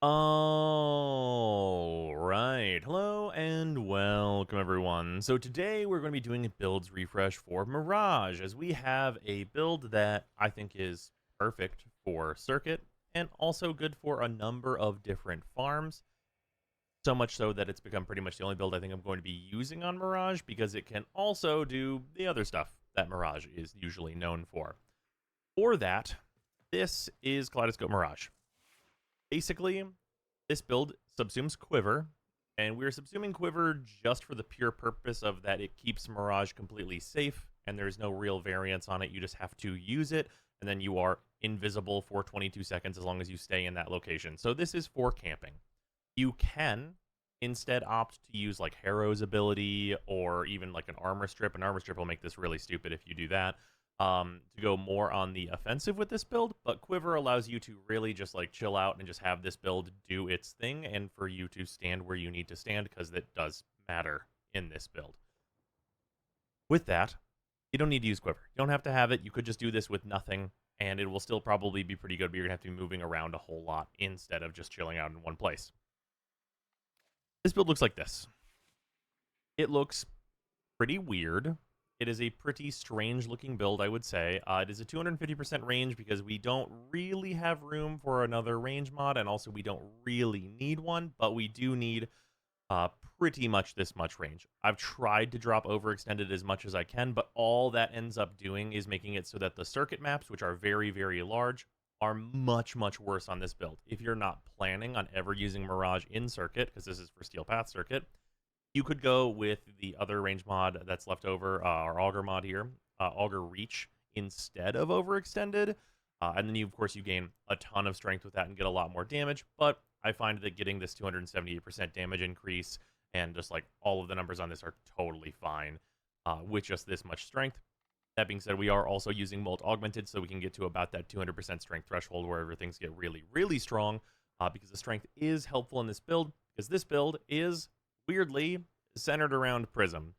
All right. Hello and welcome, everyone. So today we're going to be doing a builds refresh for Mirage, as we have a build that I think is perfect for Circuit and also good for a number of different farms. So much so that it's become pretty much the only build I think I'm going to be using on Mirage, because it can also do the other stuff that Mirage is usually known for. For that, this is Kaleidoscope Mirage. Basically, this build subsumes Quiver, and we're subsuming Quiver just for the pure purpose of that it keeps Mirage completely safe, and there's no real variance on it. You just have to use it, and then you are invisible for 22 seconds as long as you stay in that location. So this is for camping. You can instead opt to use like Harrow's ability or even like an armor strip. An armor strip will make this really stupid if you do that. To go more on the offensive with this build, but Quiver allows you to really just like chill out and just have this build do its thing, and for you to stand where you need to stand, because that does matter in this build. With that, you don't need to use Quiver. You don't have to have it. You could just do this with nothing, and it will still probably be pretty good, but you're going to have to be moving around a whole lot instead of just chilling out in one place. This build looks like this. It looks pretty weird. It is a pretty strange looking build, I would say. It is a 250% range because we don't really have room for another range mod, and also we don't really need one, but we do need pretty much this much range. I've tried to drop overextended as much as I can, but all that ends up doing is making it so that the circuit maps, which are very, very large, are much, much worse on this build. If you're not planning on ever using Mirage in circuit, because this is for Steel Path circuit, you could go with the other range mod that's left over, our Auger mod here, Auger Reach, instead of Overextended. And then, of course, you gain a ton of strength with that and get a lot more damage. But I find that getting this 278% damage increase and just like all of the numbers on this are totally fine with just this much strength. That being said, we are also using Molt Augmented, so we can get to about that 200% strength threshold wherever things get really, really strong, because the strength is helpful in this build, because this build is weirdly centered around Prism.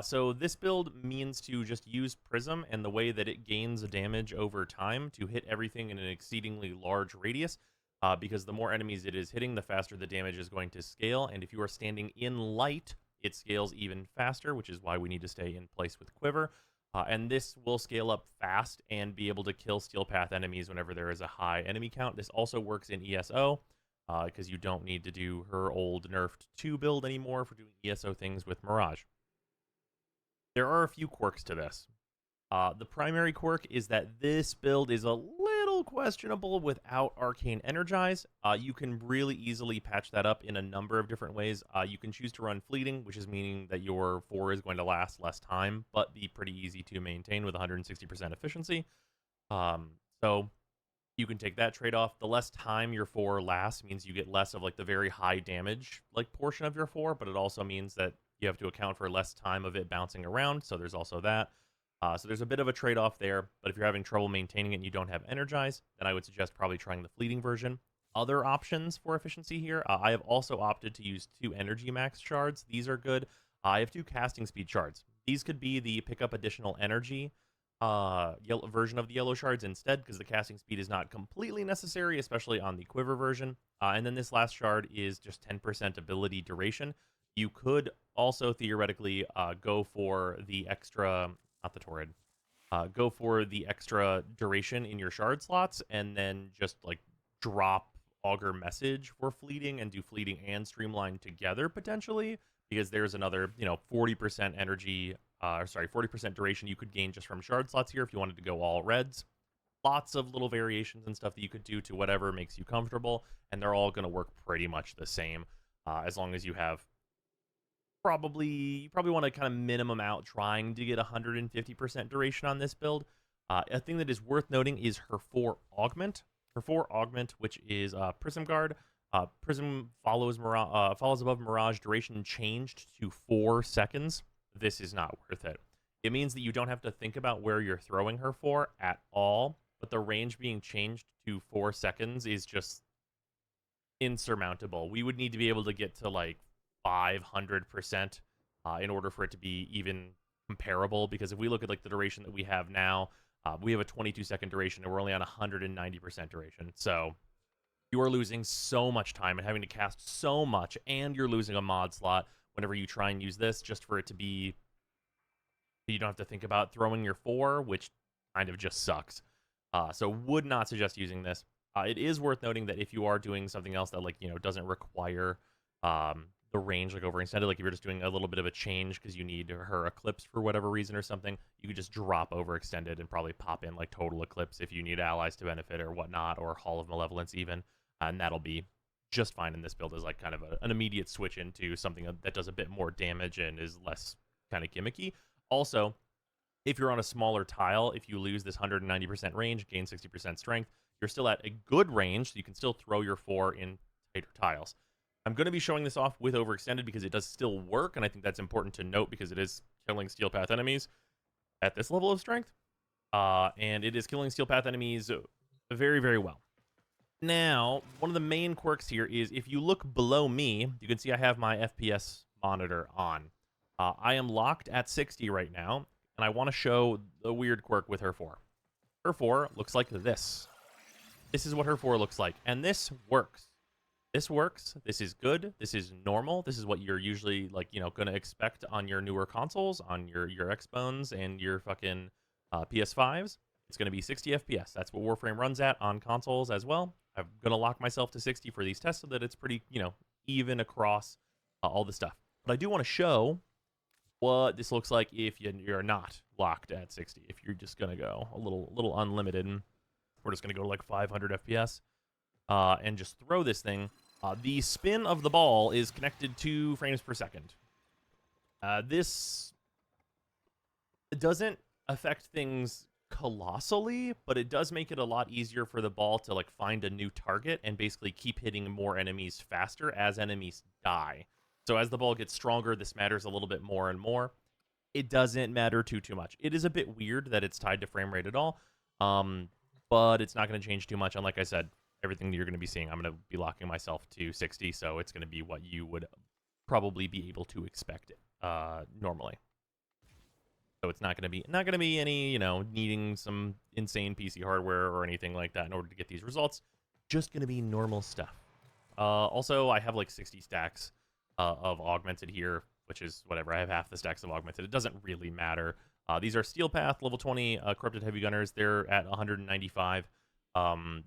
So this build means to just use Prism and the way that it gains damage over time to hit everything in an exceedingly large radius, because the more enemies it is hitting, the faster the damage is going to scale, and if you are standing in light, it scales even faster, which is why we need to stay in place with Quiver. And this will scale up fast and be able to kill Steel Path enemies whenever there is a high enemy count. This also works in ESO, because you don't need to do her old nerfed 2 build anymore for doing ESO things with Mirage. There are a few quirks to this. The primary quirk is that this build is a little questionable without Arcane Energize. You can really easily patch that up in a number of different ways. You can choose to run Fleeting, which is meaning that your 4 is going to last less time, but be pretty easy to maintain with 160% efficiency. So you can take that trade-off. The less time your 4 lasts means you get less of like the very high damage like portion of your 4, but it also means that you have to account for less time of it bouncing around, so there's also that. So there's a bit of a trade-off there, but if you're having trouble maintaining it and you don't have Energize, then I would suggest probably trying the Fleeting version. Other options for efficiency here, I have also opted to use 2 Energy Max shards. These are good. I have 2 Casting Speed shards. These could be the pick up additional energy yellow version of the yellow shards instead, because the casting speed is not completely necessary, especially on the Quiver version. And then this last shard is just 10% ability duration. You could also theoretically go for the extra, not the Torrid, go for the extra duration in your shard slots, and then just like drop Augur Message for Fleeting and do Fleeting and Streamline together potentially, because there's another 40% energy. 40% duration you could gain just from shard slots here if you wanted to go all reds. Lots of little variations and stuff that you could do to whatever makes you comfortable, and they're all going to work pretty much the same, as long as you have you probably want to kind of minimum out trying to get 150% duration on this build. A thing that is worth noting is her 4 Augment. Her 4 Augment, which is Prism Guard. Prism follows above Mirage duration changed to 4 seconds. This is not worth it. It means that you don't have to think about where you're throwing her for at all, but the range being changed to 4 seconds is just insurmountable. We would need to be able to get to like 500% in order for it to be even comparable, because if we look at like the duration that we have now, we have a 22-second duration and we're only on 190% duration. So you are losing so much time and having to cast so much, and you're losing a mod slot whenever you try and use this just for it to be, you don't have to think about throwing your 4, which kind of just sucks. So would not suggest using this. It is worth noting that if you are doing something else that, like, doesn't require the range, like overextended, like if you're just doing a little bit of a change because you need her Eclipse for whatever reason or something, you could just drop overextended and probably pop in like Total Eclipse if you need allies to benefit or whatnot, or Hall of Malevolence even, and that'll be just fine in this build as like kind of an immediate switch into something that does a bit more damage and is less kind of gimmicky. Also, if you're on a smaller tile, if you lose this 190% range, gain 60% strength, you're still at a good range, so you can still throw your 4 in tighter tiles. I'm going to be showing this off with overextended because it does still work, and I think that's important to note because it is killing Steel Path enemies at this level of strength, and it is killing Steel Path enemies very, very well. Now, one of the main quirks here is if you look below me, you can see I have my FPS monitor on. I am locked at 60 right now, and I want to show the weird quirk with her 4. Her 4 looks like this. This is what her 4 looks like, and this works. This works. This is good. This is normal. This is what you're usually, like, going to expect on your newer consoles, on your Xbones and your fucking PS5s. It's going to be 60 FPS. That's what Warframe runs at on consoles as well. I'm going to lock myself to 60 for these tests so that it's pretty, even across all the stuff. But I do want to show what this looks like if you're not locked at 60. If you're just going to go a little unlimited, we're just going to go to like 500 FPS and just throw this thing. The spin of the ball is connected to frames per second. This doesn't affect things colossally, but it does make it a lot easier for the ball to like find a new target and basically keep hitting more enemies faster as enemies die. So as the ball gets stronger, this matters a little bit more and more. It doesn't matter too much. It is a bit weird that it's tied to frame rate at all, but it's not going to change too much. And like I said, everything that you're going to be seeing, I'm going to be locking myself to 60, so it's going to be what you would probably be able to expect normally. So it's not going to be any, needing some insane PC hardware or anything like that in order to get these results. Just going to be normal stuff. Also, I have like 60 stacks of Augmented here, which is whatever. I have half the stacks of Augmented. It doesn't really matter. These are Steel Path, level 20 Corrupted Heavy Gunners. They're at 195.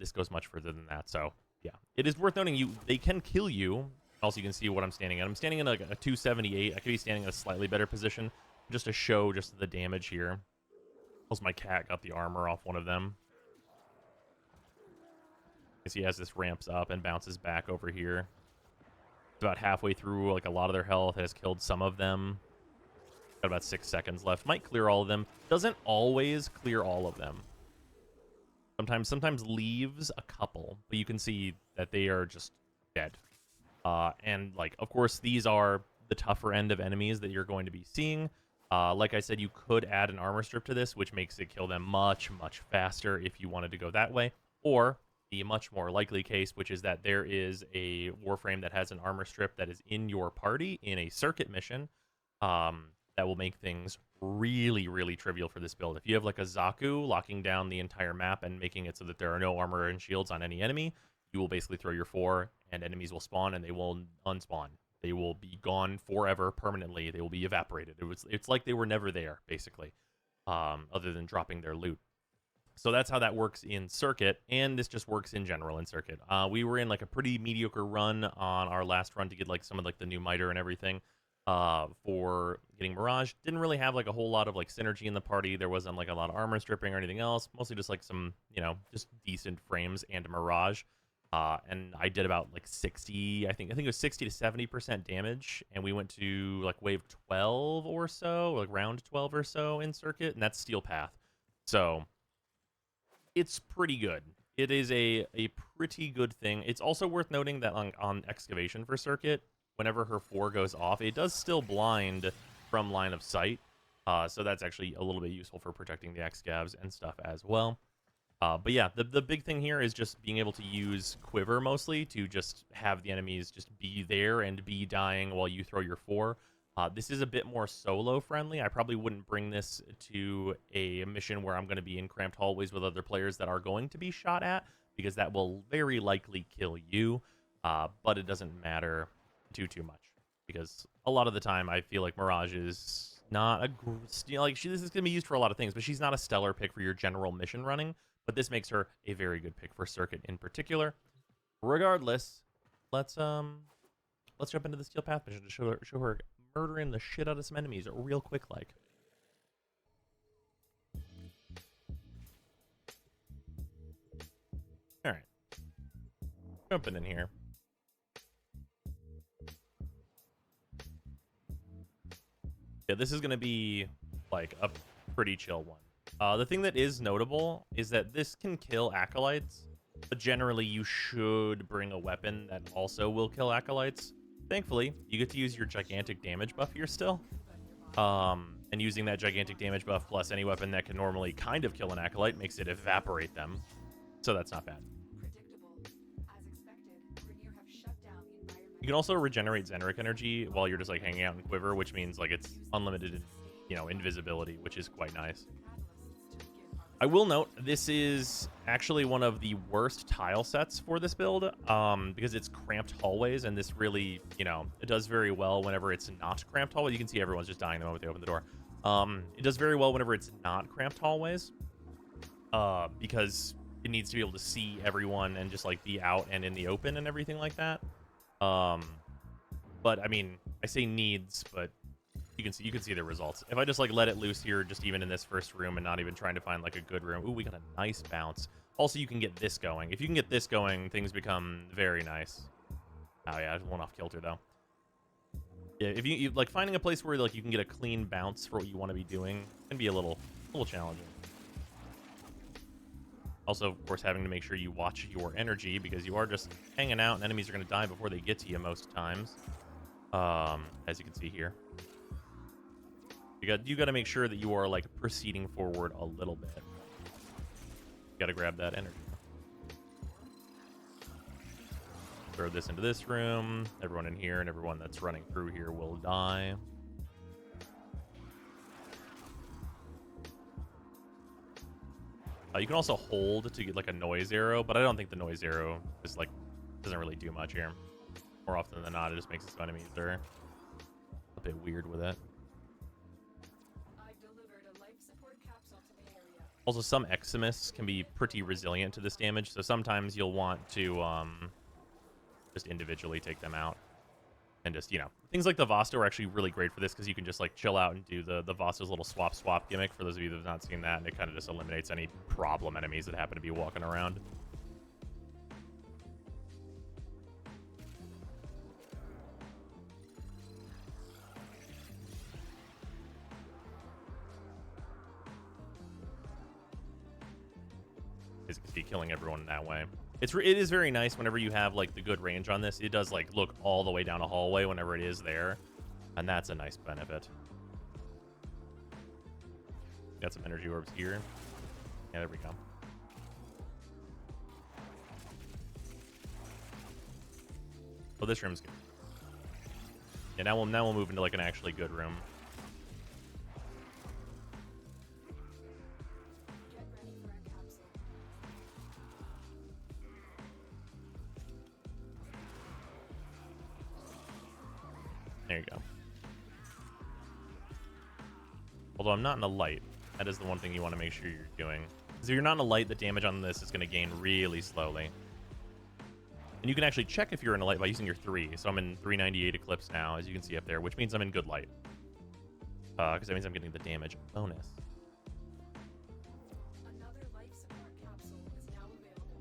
This goes much further than that. So, yeah. It is worth noting they can kill you. Also, you can see what I'm standing at. I'm standing in like a 278. I could be standing in a slightly better position, just to show just the damage here. Also, my cat got the armor off one of them. You see as this ramps up and bounces back over here. It's about halfway through, like a lot of their health. It has killed some of them. Got about 6 seconds left. Might clear all of them. Doesn't always clear all of them. Sometimes leaves a couple, but you can see that they are just dead. And like, of course, these are the tougher end of enemies that you're going to be seeing. Like I said, you could add an armor strip to this, which makes it kill them much, much faster if you wanted to go that way. Or the much more likely case, which is that there is a Warframe that has an armor strip that is in your party in a circuit mission that will make things really, really trivial for this build. If you have like a Zaku locking down the entire map and making it so that there are no armor and shields on any enemy, you will basically throw your 4 and enemies will spawn and they will unspawn. They will be gone forever, permanently. They will be evaporated. It's like they were never there, basically, other than dropping their loot. So that's how that works in Circuit, and this just works in general in Circuit. We were in like a pretty mediocre run on our last run to get like some of like the new miter and everything for getting Mirage. Didn't really have like a whole lot of like synergy in the party. There wasn't like a lot of armor stripping or anything else. Mostly just like some, just decent frames and Mirage. And I did about like 60, I think it was 60 to 70% damage, and we went to like wave 12 or so, like round 12 or so in Circuit, and that's Steel Path. So it's pretty good. It is a pretty good thing. It's also worth noting that on Excavation for Circuit, whenever her 4 goes off, it does still blind from line of sight. So that's actually a little bit useful for protecting the Excavs and stuff as well. But yeah, the big thing here is just being able to use Quiver mostly to just have the enemies just be there and be dying while you throw your 4. This is a bit more solo friendly. I probably wouldn't bring this to a mission where I'm going to be in cramped hallways with other players that are going to be shot at, because that will very likely kill you, but it doesn't matter too much, because a lot of the time I feel like Mirage is not a this is gonna be used for a lot of things, but she's not a stellar pick for your general mission running. But this makes her a very good pick for Circuit in particular. Regardless, let's jump into the Steel Path mission to show her murdering the shit out of some enemies real quick like. All right, jumping in here. Yeah, this is gonna be like a pretty chill one. The thing that is notable is that this can kill acolytes, but generally you should bring a weapon that also will kill acolytes. Thankfully, you get to use your gigantic damage buff here still. And using that gigantic damage buff plus any weapon that can normally kind of kill an acolyte makes it evaporate them. So that's not bad. You can also regenerate Zenric energy while you're just like hanging out in Quiver, which means like it's unlimited, you know, invisibility, which is quite nice. I will note this is actually one of the worst tile sets for this build, because it's cramped hallways, and this really, you know, it does very well whenever it's not cramped hallways. You can see everyone's just dying the moment they open the door. It does very well whenever it's not cramped hallways, because it needs to be able to see everyone and just like be out and in the open and everything like that. But I mean, I say needs, but you can see the results. If I just like let it loose here, just even in this first room and not even trying to find like a good room. Ooh, we got a nice bounce. Also, you can get this going. If you can get this going, things become very nice. Oh yeah, I went off kilter though. Yeah, if you like finding a place where like you can get a clean bounce for what you want to be doing can be a little challenging. Also, of course, having to make sure you watch your energy because you are just hanging out and enemies are going to die before they get to you most times. As you can see here. You got to make sure that you are like proceeding forward a little bit. You got to grab that energy. Throw this into this room. Everyone in here and everyone that's running through here will die. You can also hold to get like a noise arrow, but I don't think the noise arrow is like doesn't really do much here. More often than not, it just makes it so enemies are a bit weird with it. Also, some Eximus can be pretty resilient to this damage, so sometimes you'll want to just individually take them out. And just, you know, things like the Vasto are actually really great for this because you can just like chill out and do the Vasto's little swap gimmick for those of you that have not seen that, and it kind of just eliminates any problem enemies that happen to be walking around. As you can see, killing everyone in that way. It is very nice whenever you have like the good range on this. It does like look all the way down a hallway whenever it is there, and that's a nice benefit. Got some energy orbs here. Yeah, there we go. Oh, this room's good. Yeah, now we'll move into like an actually good room. There you go. Although I'm not in a light. That is the one thing you want to make sure you're doing. Because if you're not in a light, the damage on this is going to gain really slowly. And you can actually check if you're in a light by using your 3. So I'm in 398 Eclipse now, as you can see up there, which means I'm in good light. Because that means I'm getting the damage bonus. Another life support capsule is now available.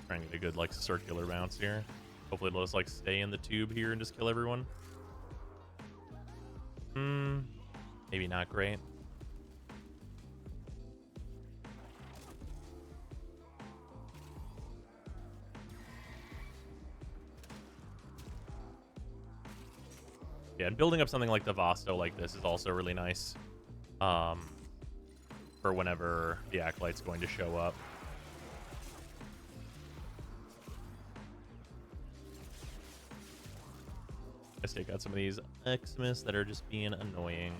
Trying to get a good like circular bounce here. Hopefully it'll just like stay in the tube here and just kill everyone. Maybe not great. Yeah, and building up something like the Vasto like this is also really nice. For whenever the Acolyte's going to show up. take out some of these Xmas that are just being annoying.